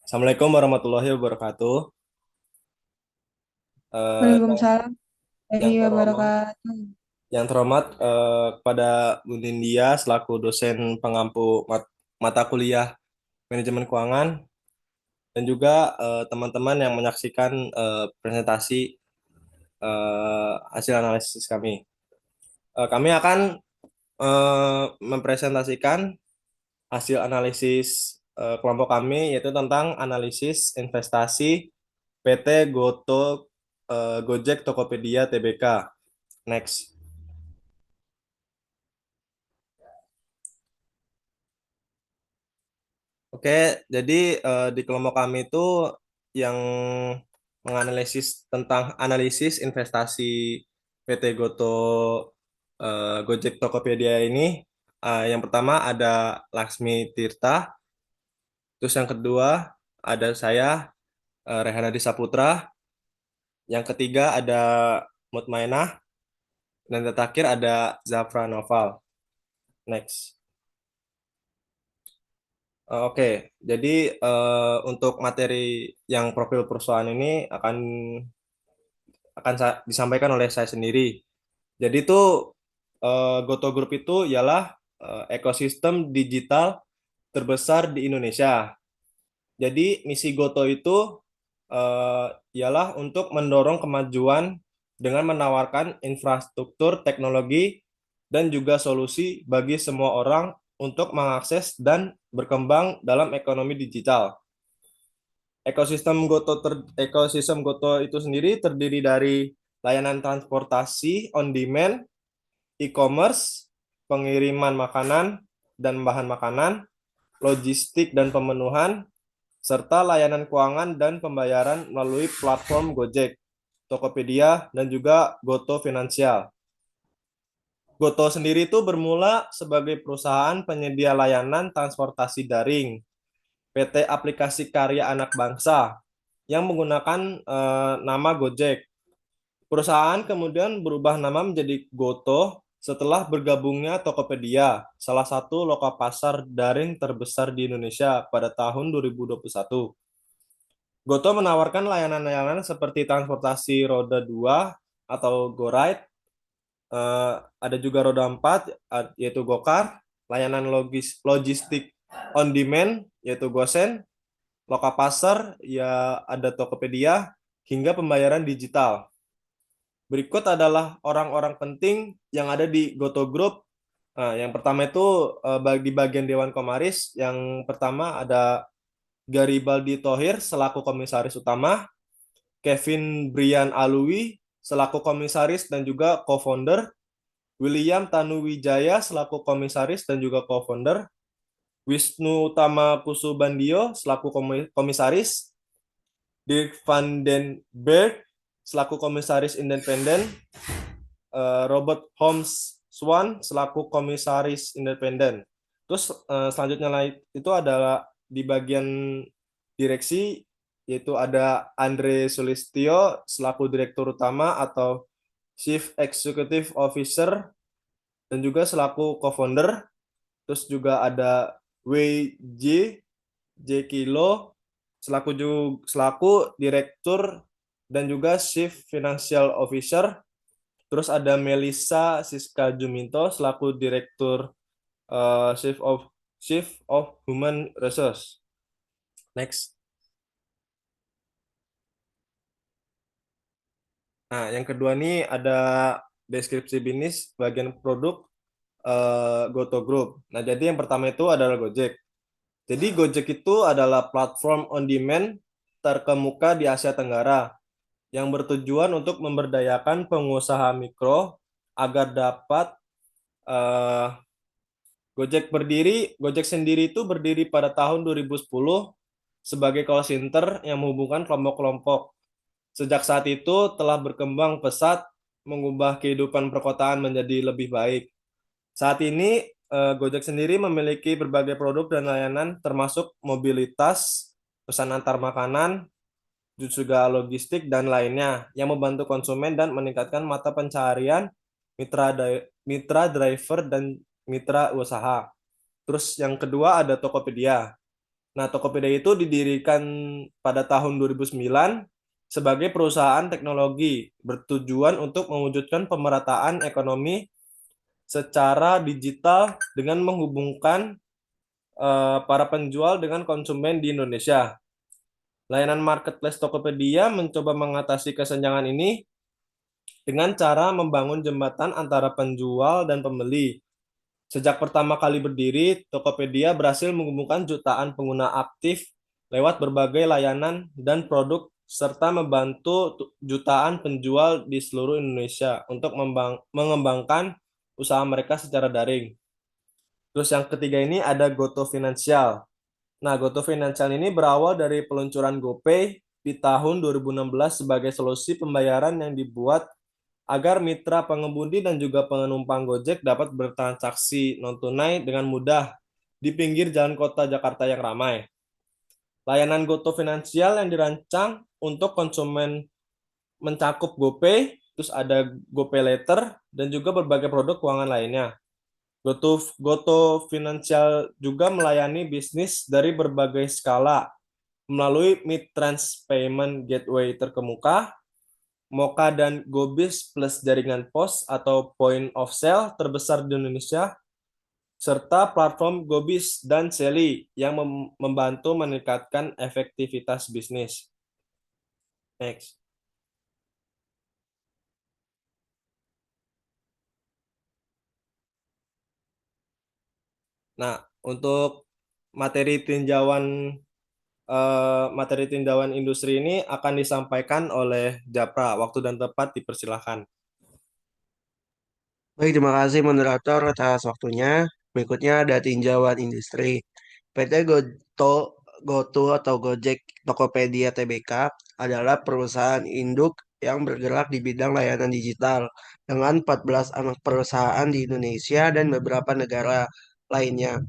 Assalamualaikum warahmatullahi wabarakatuh. Eh, Waalaikumsalam yang warahmatullahi terhormat, wabarakatuh. kepada Bu Nindya selaku dosen pengampu mata kuliah manajemen keuangan dan juga teman-teman yang menyaksikan presentasi hasil analisis kami. Kami akan mempresentasikan hasil analisis kelompok kami yaitu tentang analisis investasi PT Goto Gojek Tokopedia Tbk. Next. Oke, jadi di kelompok kami itu yang menganalisis tentang analisis investasi PT Goto Gojek Tokopedia ini, yang pertama ada Laksmi Tirta, terus yang kedua ada saya Rehanadi Saputra, yang ketiga ada Mutmainah, dan yang terakhir ada Zafra Noval. Next. Oke, jadi untuk materi yang profil perusahaan ini akan disampaikan oleh saya sendiri. Jadi itu Goto Group itu ialah ekosistem digital terbesar di Indonesia. Jadi misi Goto itu ialah untuk mendorong kemajuan dengan menawarkan infrastruktur teknologi dan juga solusi bagi semua orang untuk mengakses dan berkembang dalam ekonomi digital. Ekosistem Goto itu sendiri terdiri dari layanan transportasi on demand, e-commerce, pengiriman makanan dan bahan makanan, logistik dan pemenuhan, serta layanan keuangan dan pembayaran melalui platform Gojek, Tokopedia, dan juga Goto Finansial. Goto sendiri itu bermula sebagai perusahaan penyedia layanan transportasi daring, PT Aplikasi Karya Anak Bangsa, yang menggunakan nama Gojek. Perusahaan kemudian berubah nama menjadi Goto setelah bergabungnya Tokopedia, salah satu lokal pasar daring terbesar di Indonesia pada tahun 2021. Goto menawarkan layanan-layanan seperti transportasi roda 2 atau GoRide, ada juga roda 4 yaitu Gokar, layanan logistik on demand yaitu Gosen, lokal pasar ya ada Tokopedia, hingga pembayaran digital. Berikut adalah orang-orang penting yang ada di Goto Group. Nah, yang pertama itu bagi bagian Dewan Komisaris, yang pertama ada Garibaldi Thohir selaku komisaris utama, Kevin Brian Alwi selaku komisaris dan juga co-founder, William Tanuwijaya selaku komisaris dan juga co-founder, Wisnu Utama Kusubandio selaku komisaris, Dirk van den Berg selaku komisaris independen, Robert Holmes Swan selaku komisaris independen. Terus selanjutnya itu adalah di bagian direksi, yaitu ada Andre Sulistyo selaku direktur utama atau Chief Executive Officer dan juga selaku co-founder. Terus juga ada Wei J Kilo selaku direktur dan juga Chief Financial Officer. Terus ada Melissa Siska Juminto selaku Direktur Chief of Human Resource. Next. Nah, yang kedua nih ada deskripsi bisnis bagian produk Goto Group. Nah, jadi yang pertama itu adalah Gojek. Jadi Gojek itu adalah platform on demand terkemuka di Asia Tenggara yang bertujuan untuk memberdayakan pengusaha mikro agar dapat eh, Gojek sendiri itu berdiri pada tahun 2010 sebagai call center yang menghubungkan kelompok-kelompok. Sejak saat itu telah berkembang pesat, mengubah kehidupan perkotaan menjadi lebih baik. Saat ini Gojek sendiri memiliki berbagai produk dan layanan termasuk mobilitas, pesan antar makanan, juga logistik dan lainnya yang membantu konsumen dan meningkatkan mata pencaharian mitra driver dan mitra usaha. Terus yang kedua ada Tokopedia. Nah, Tokopedia itu didirikan pada tahun 2009 sebagai perusahaan teknologi bertujuan untuk mewujudkan pemerataan ekonomi secara digital dengan menghubungkan para penjual dengan konsumen di Indonesia. Layanan marketplace Tokopedia mencoba mengatasi kesenjangan ini dengan cara membangun jembatan antara penjual dan pembeli. Sejak pertama kali berdiri, Tokopedia berhasil mengumpulkan jutaan pengguna aktif lewat berbagai layanan dan produk serta membantu jutaan penjual di seluruh Indonesia untuk mengembangkan usaha mereka secara daring. Terus yang ketiga ini ada Goto Financial. Nah, Goto Financial ini berawal dari peluncuran GoPay di tahun 2016 sebagai solusi pembayaran yang dibuat agar mitra pengemudi dan juga penumpang Gojek dapat bertransaksi non-tunai dengan mudah di pinggir jalan kota Jakarta yang ramai. Layanan Goto Finansial yang dirancang untuk konsumen mencakup GoPay, terus ada GoPay Later, dan juga berbagai produk keuangan lainnya. Goto Finansial juga melayani bisnis dari berbagai skala melalui mid-trans payment gateway terkemuka, Moka dan Gobis plus jaringan pos atau point of sale terbesar di Indonesia, serta platform Gobis dan Seli yang membantu meningkatkan efektivitas bisnis. Next. Nah, untuk materi tinjauan industri ini akan disampaikan oleh Japra. Waktu dan tempat dipersilahkan. Baik, terima kasih moderator atas waktunya. Berikutnya ada tinjauan industri. PT GoTo atau Gojek Tokopedia Tbk adalah perusahaan induk yang bergerak di bidang layanan digital dengan 14 anak perusahaan di Indonesia dan beberapa negara lainnya.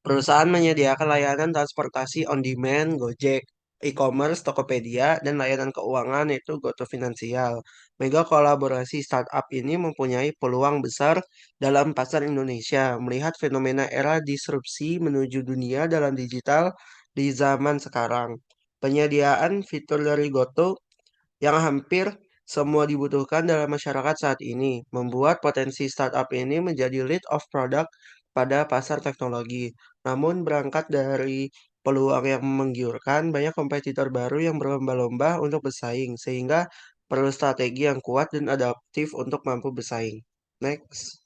Perusahaan menyediakan layanan transportasi on-demand, Gojek, e-commerce, Tokopedia, dan layanan keuangan yaitu GoTo Finansial. Mega kolaborasi startup ini mempunyai peluang besar dalam pasar Indonesia, melihat fenomena era disrupsi menuju dunia dalam digital di zaman sekarang. Penyediaan fitur dari GoTo yang hampir semua dibutuhkan dalam masyarakat saat ini, membuat potensi startup ini menjadi lead of product pada pasar teknologi. Namun berangkat dari peluang yang menggiurkan, banyak kompetitor baru yang berlomba-lomba untuk bersaing, sehingga perlu strategi yang kuat dan adaptif untuk mampu bersaing. Next.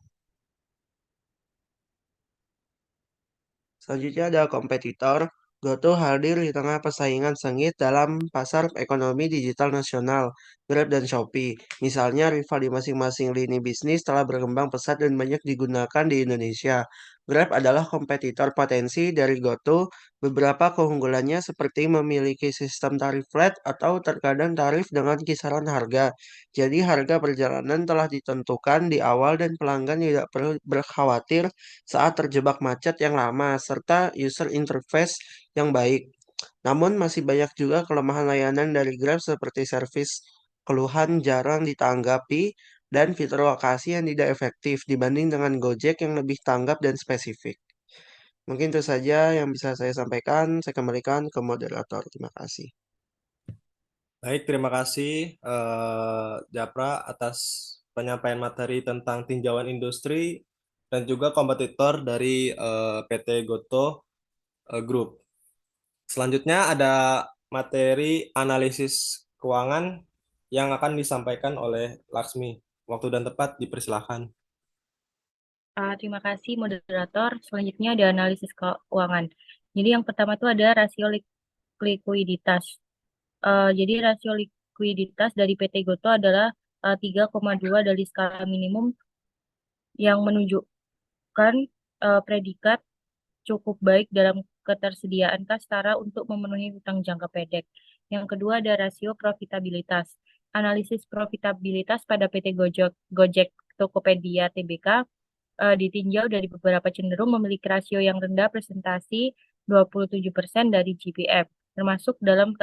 Selanjutnya ada kompetitor. GoTo hadir di tengah persaingan sengit dalam pasar ekonomi digital nasional, Grab dan Shopee. Misalnya, rival di masing-masing lini bisnis telah berkembang pesat dan banyak digunakan di Indonesia. Grab adalah kompetitor potensi dari GoTo. Beberapa keunggulannya seperti memiliki sistem tarif flat atau terkadang tarif dengan kisaran harga. Jadi harga perjalanan telah ditentukan di awal dan pelanggan tidak perlu berkhawatir saat terjebak macet yang lama, serta user interface yang baik. Namun masih banyak juga kelemahan layanan dari Grab seperti servis keluhan jarang ditanggapi dan fitur lokasi yang tidak efektif dibanding dengan Gojek yang lebih tanggap dan spesifik. Mungkin itu saja yang bisa saya sampaikan. Saya kembalikan ke moderator. Terima kasih. Baik, terima kasih Japra atas penyampaian materi tentang tinjauan industri dan juga kompetitor dari PT Goto Group. Selanjutnya ada materi analisis keuangan yang akan disampaikan oleh Laksmi. Waktu dan tempat dipersilahkan. Terima kasih moderator. Selanjutnya ada analisis keuangan. Jadi yang pertama itu ada rasio likuiditas. Jadi rasio likuiditas dari PT Goto adalah 3,2 dari skala minimum yang menunjukkan predikat cukup baik dalam ketersediaan kas setara untuk memenuhi hutang jangka pendek. Yang kedua ada rasio profitabilitas. Analisis profitabilitas pada PT Gojek Tokopedia Tbk ditinjau dari beberapa cenderung memiliki rasio yang rendah presentasi 27% dari GPM, termasuk dalam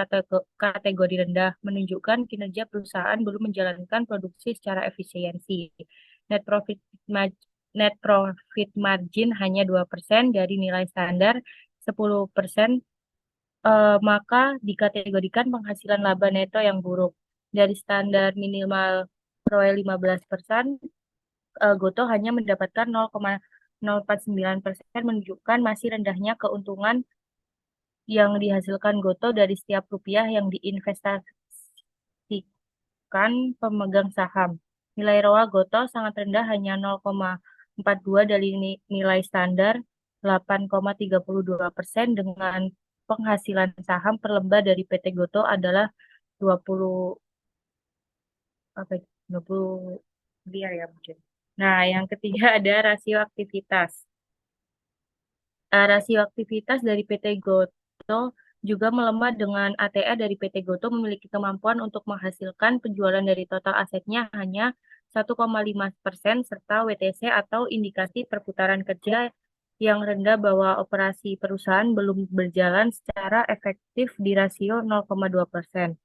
kategori rendah, menunjukkan kinerja perusahaan belum menjalankan produksi secara efisiensi. Net profit Net profit margin hanya 2% dari nilai standar, 10%, maka dikategorikan penghasilan laba neto yang buruk. Dari standar minimal ROE 15%, Gotoh hanya mendapatkan 0,049%, menunjukkan masih rendahnya keuntungan yang dihasilkan Gotoh dari setiap rupiah yang diinvestasikan pemegang saham. Nilai ROA Gotoh sangat rendah, hanya 0,42 dari nilai standar 8,32%, dengan penghasilan saham per lembar dari PT Gotoh adalah 20 apa itu? 20 miliar ya mungkin. Nah, yang ketiga ada rasio aktivitas. Rasio aktivitas dari PT Goto juga melemah, dengan ATA dari PT Goto memiliki kemampuan untuk menghasilkan penjualan dari total asetnya hanya 1,5%, serta WTC atau indikasi perputaran kerja yang rendah bahwa operasi perusahaan belum berjalan secara efektif di rasio 0,2%.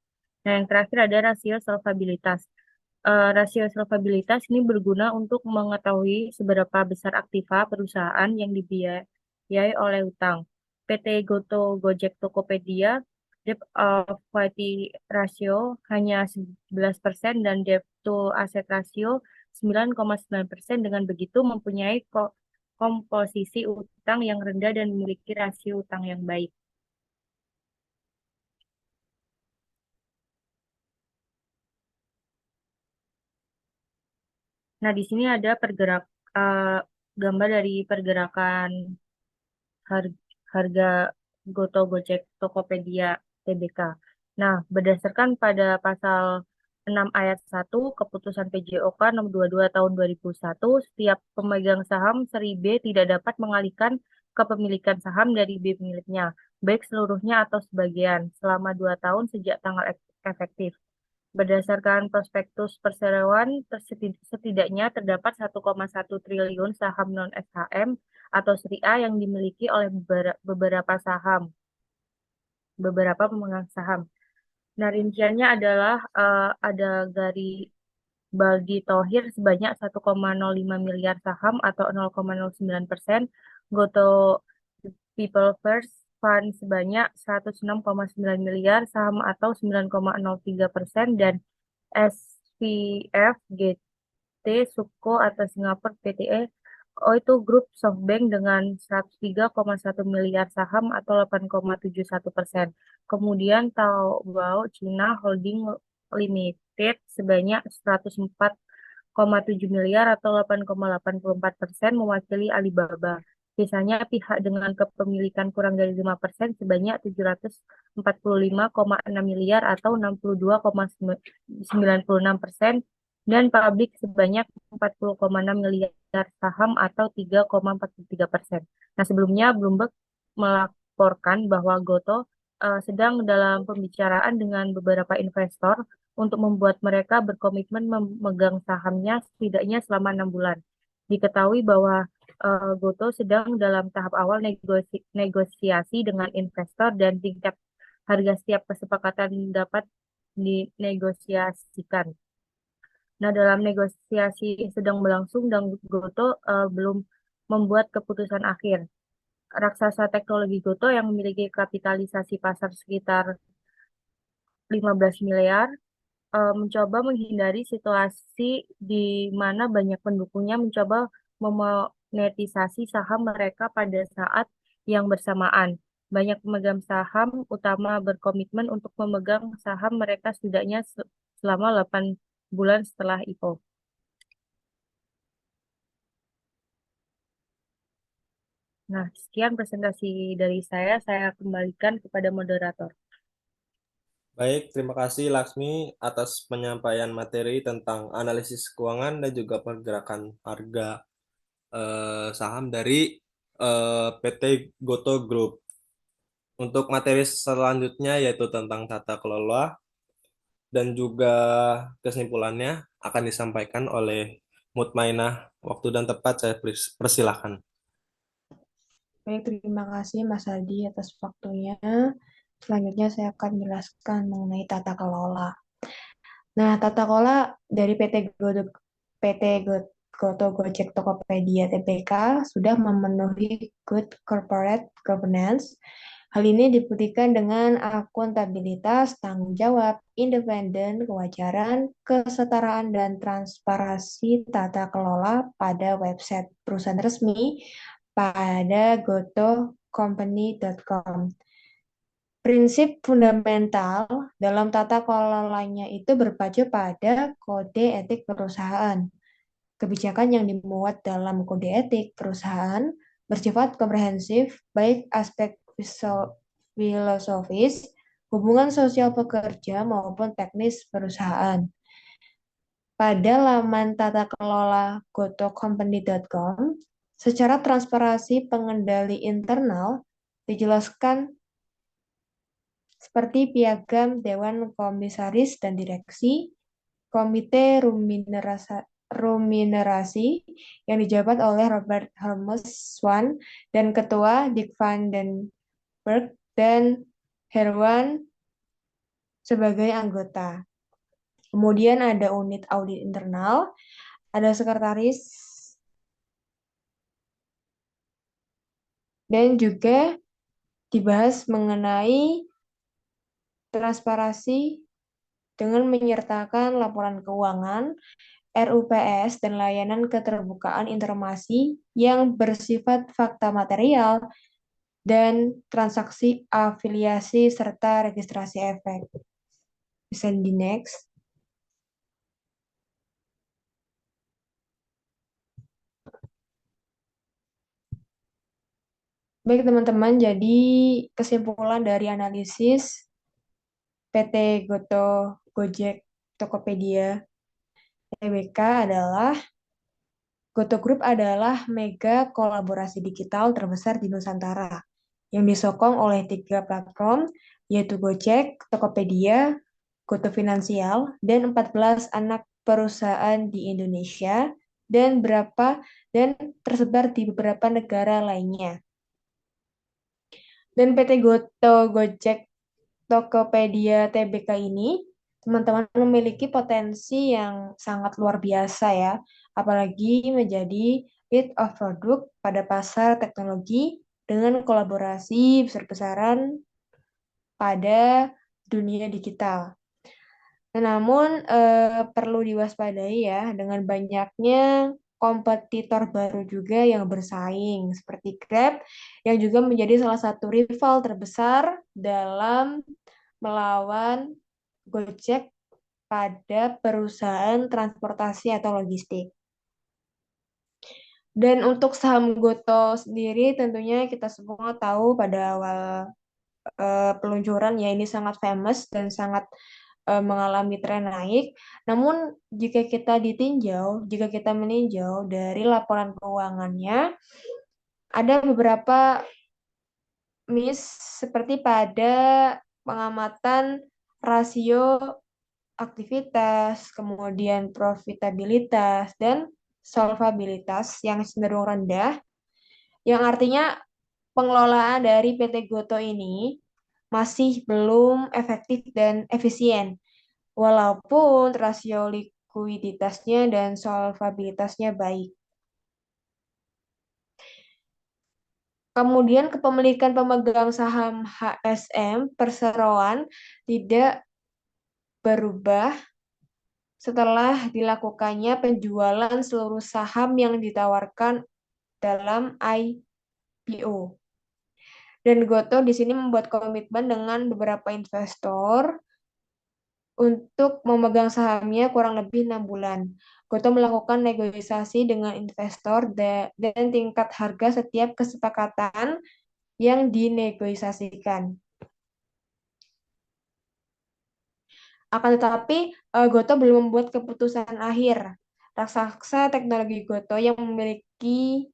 Nah, yang terakhir ada rasio solvabilitas. Rasio solvabilitas ini berguna untuk mengetahui seberapa besar aktiva perusahaan yang dibiayai oleh utang. PT Goto, Gojek, Tokopedia, debt of equity ratio hanya 11% dan debt to asset ratio 9,9%. Dengan begitu mempunyai komposisi utang yang rendah dan memiliki rasio utang yang baik. Nah, di sini ada eh, gambar dari pergerakan harga Goto, Gojek, Tokopedia, TBK. Nah, berdasarkan pada pasal 6 ayat 1 Keputusan PJOK nomor 22 tahun 2001, setiap pemegang saham seri B tidak dapat mengalihkan kepemilikan saham dari B miliknya, baik seluruhnya atau sebagian, selama 2 tahun sejak tanggal efektif. Berdasarkan prospektus perseroan, setidaknya terdapat 1,1 triliun saham non-SHM atau Seri A yang dimiliki oleh beberapa pemegang saham. Nah, rinciannya adalah ada Garibaldi Thohir sebanyak 1,05 miliar saham atau 0,09%, Goto People First Fund sebanyak 106,9 miliar saham atau 9,03%, dan SVF GT Subco atau Singapore PTE itu grup SoftBank dengan 103,1 miliar saham atau 8,71%. Kemudian Taobao China Holding Limited sebanyak 104,7 miliar atau 8,84% mewakili Alibaba. Sisanya pihak dengan kepemilikan kurang dari 5% sebanyak 745,6 miliar atau 62,96%, dan publik sebanyak 40,6 miliar saham atau 3,43%. Nah, sebelumnya Bloomberg melaporkan bahwa Goto sedang dalam pembicaraan dengan beberapa investor untuk membuat mereka berkomitmen memegang sahamnya setidaknya selama 6 bulan. Diketahui bahwa Goto sedang dalam tahap awal negosiasi dengan investor, dan tingkat harga setiap kesepakatan dapat dinegosiasikan. Nah, dalam negosiasi sedang berlangsung dan Goto belum membuat keputusan akhir. Raksasa teknologi Goto yang memiliki kapitalisasi pasar sekitar 15 miliar mencoba menghindari situasi di mana banyak pendukungnya mencoba memonetisasi saham mereka pada saat yang bersamaan. Banyak pemegang saham utama berkomitmen untuk memegang saham mereka setidaknya selama 8 bulan setelah IPO. Nah, sekian presentasi dari saya. Saya kembalikan kepada moderator. Baik, terima kasih Laksmi atas penyampaian materi tentang analisis keuangan dan juga pergerakan harga saham dari PT Goto Group. Untuk materi selanjutnya yaitu tentang tata kelola dan juga kesimpulannya akan disampaikan oleh Mutmainah. Waktu dan tempat saya persilahkan. Baik, terima kasih Mas Hadi atas waktunya. Selanjutnya saya akan menjelaskan mengenai tata kelola. Nah, tata kelola dari PT Goto, Gojek, Tokopedia, TPK sudah memenuhi good corporate governance. Hal ini dibuktikan dengan akuntabilitas, tanggung jawab, independen, kewajaran, kesetaraan, dan transparansi tata kelola pada website perusahaan resmi pada gotocompany.com. Prinsip fundamental dalam tata kelolanya itu berpacu pada kode etik perusahaan. Kebijakan yang dimuat dalam kode etik perusahaan bersifat komprehensif, baik aspek filosofis, hubungan sosial pekerja maupun teknis perusahaan. Pada laman tata kelola gotocompany.com, secara transparansi pengendali internal dijelaskan seperti piagam Dewan Komisaris dan Direksi, Komite Remunerasi yang dijabat oleh Robert Hermes Swan dan Ketua Dick Van den Berg dan Herwan sebagai anggota. Kemudian ada unit audit internal, ada sekretaris, dan juga dibahas mengenai transparansi dengan menyertakan laporan keuangan, RUPS, dan layanan keterbukaan informasi yang bersifat fakta material dan transaksi afiliasi serta registrasi efek. Bisa di next. Baik teman-teman, jadi kesimpulan dari analisis PT Goto, Gojek, Tokopedia, TBK adalah Goto Group adalah mega kolaborasi digital terbesar di Nusantara yang disokong oleh 3 platform, yaitu Gojek, Tokopedia, Goto Finansial, dan 14 anak perusahaan di Indonesia dan tersebar di beberapa negara lainnya. Dan PT Goto, Gojek, Tokopedia, TBK ini teman-teman memiliki potensi yang sangat luar biasa ya, apalagi menjadi lead of product pada pasar teknologi dengan kolaborasi besar-besaran pada dunia digital. Namun perlu diwaspadai ya dengan banyaknya kompetitor baru juga yang bersaing seperti Grab yang juga menjadi salah satu rival terbesar dalam melawan Gojek pada perusahaan transportasi atau logistik. Dan untuk saham Goto sendiri tentunya kita semua tahu pada awal peluncuran ya ini sangat famous dan sangat mengalami tren naik. Namun jika kita meninjau dari laporan keuangannya, ada beberapa miss seperti pada pengamatan rasio aktivitas, kemudian profitabilitas, dan solvabilitas yang cenderung rendah, yang artinya pengelolaan dari PT Goto ini masih belum efektif dan efisien, walaupun rasio likuiditasnya dan solvabilitasnya baik. Kemudian kepemilikan pemegang saham HSM perseroan tidak berubah setelah dilakukannya penjualan seluruh saham yang ditawarkan dalam IPO. Dan Goto di sini membuat komitmen dengan beberapa investor untuk memegang sahamnya kurang lebih 6 bulan. Goto melakukan negosiasi dengan investor dan tingkat harga setiap kesepakatan yang dinegosiasikan. Akan tetapi, Goto belum membuat keputusan akhir. Raksasa teknologi Goto yang memiliki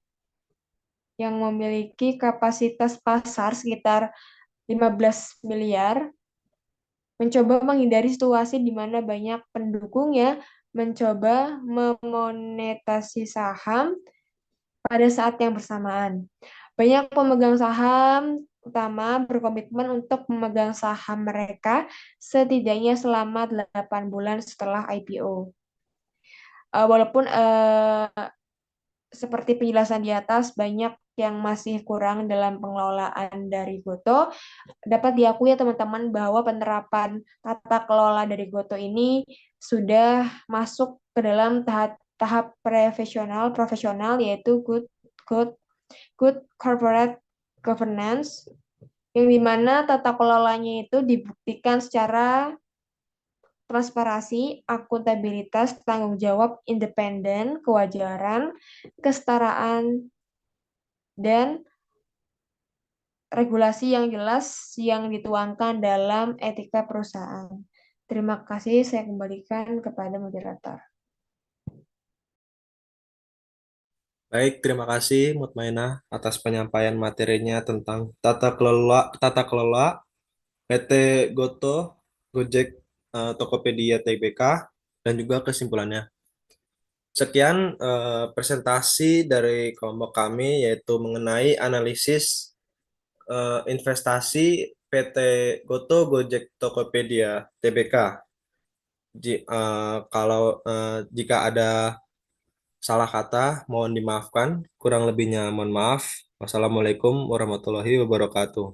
kapasitas pasar sekitar 15 miliar mencoba menghindari situasi di mana banyak pendukungnya mencoba memonetasi saham pada saat yang bersamaan. Banyak pemegang saham utama berkomitmen untuk memegang saham mereka setidaknya selama 8 bulan setelah IPO. walaupun seperti penjelasan di atas banyak yang masih kurang dalam pengelolaan dari Goto, dapat diakui ya teman-teman bahwa penerapan tata kelola dari Goto ini sudah masuk ke dalam tahap profesional yaitu good good corporate governance, yang dimana tata kelolanya itu dibuktikan secara transparansi, akuntabilitas, tanggung jawab, independen, kewajaran, kesetaraan, dan regulasi yang jelas yang dituangkan dalam etika perusahaan. Terima kasih, saya kembalikan kepada moderator. Baik, terima kasih Mutmainah atas penyampaian materinya tentang tata kelola PT Goto, Gojek, Tokopedia Tbk, dan juga kesimpulannya. Sekian presentasi dari kelompok kami yaitu mengenai analisis investasi PT Goto, Gojek, Tokopedia Tbk. Kalau jika ada salah kata, mohon dimaafkan. Kurang lebihnya mohon maaf. Wassalamualaikum warahmatullahi wabarakatuh.